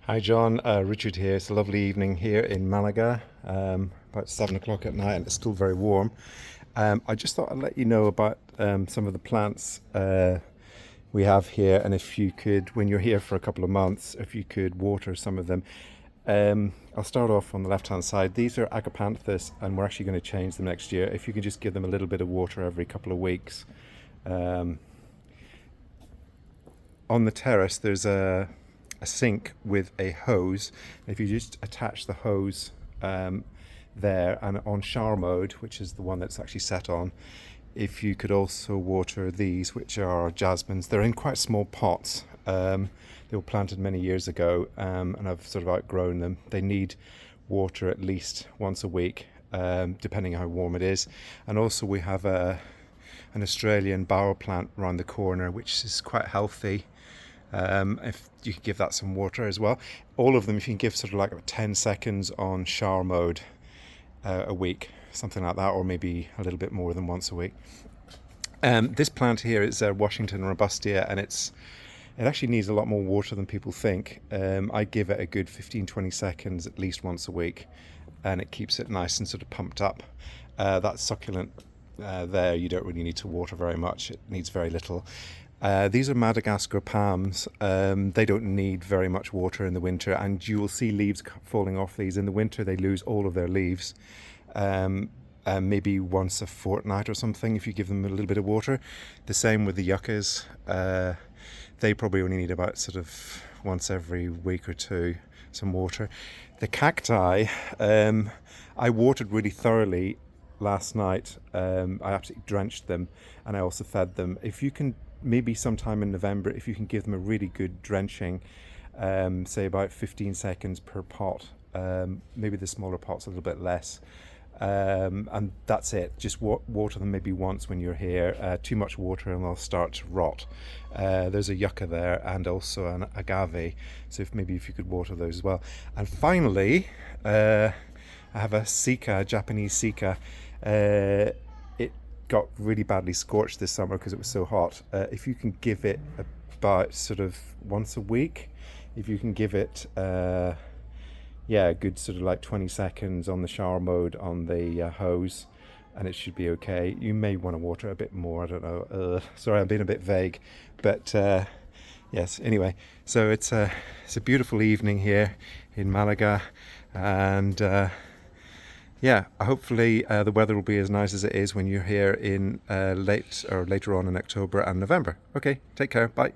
Hi John, Richard here. It's a lovely evening here in Malaga, about 7 o'clock at night, and it's still very warm. I just thought I'd let you know about some of the plants we have here, and if you could, when you're here for a couple of months, if you could water some of them. I'll start off on the left hand side. These are agapanthus, and we're actually going to change them next year. If you can just give them a little bit of water every couple of weeks. Um, on the terrace, there's a sink with a hose. If you just attach the hose there and on shower mode, which is the one that's actually set on, if you could also water these, which are jasmines. They're in quite small pots. They were planted many years ago, and I've sort of outgrown them. They need water at least once a week, depending how warm it is. And also we have an Australian bower plant around the corner, which is quite healthy. If you could give that some water as well. All of them, if you can give sort of like 10 seconds on shower mode a week, something like that, or maybe a little bit more than once a week. This plant here is Washington Robustia, and it actually needs a lot more water than people think. I give it a good 15-20 seconds at least once a week, and it keeps it nice and sort of pumped up. That succulent there, you don't really need to water very much. It needs very little. These are Madagascar palms. They don't need very much water in the winter, and you will see leaves falling off these. In the winter, they lose all of their leaves, maybe once a fortnight or something if you give them a little bit of water. The same with the yuccas. They probably only need about sort of once every week or two some water. The cacti, I watered really thoroughly last night. I absolutely drenched them, and I also fed them. If you can, maybe sometime in November, if you can give them a really good drenching, say about 15 seconds per pot, maybe the smaller pots a little bit less, and that's it. Just water them maybe once when you're here. Too much water and they'll start to rot. There's a yucca there and also an agave, so if you could water those as well. And finally, I have a Sika, Japanese Sika. It got really badly scorched this summer because it was so hot. If you can give it about sort of once a week, if you can give it a good sort of like 20 seconds on the shower mode on the hose, and it should be okay. You may want to water a bit more, I don't know. Sorry, I'm being a bit vague, but yes, anyway, so it's a beautiful evening here in Malaga, and hopefully the weather will be as nice as it is when you're here in later on in October and November. Okay, take care. Bye.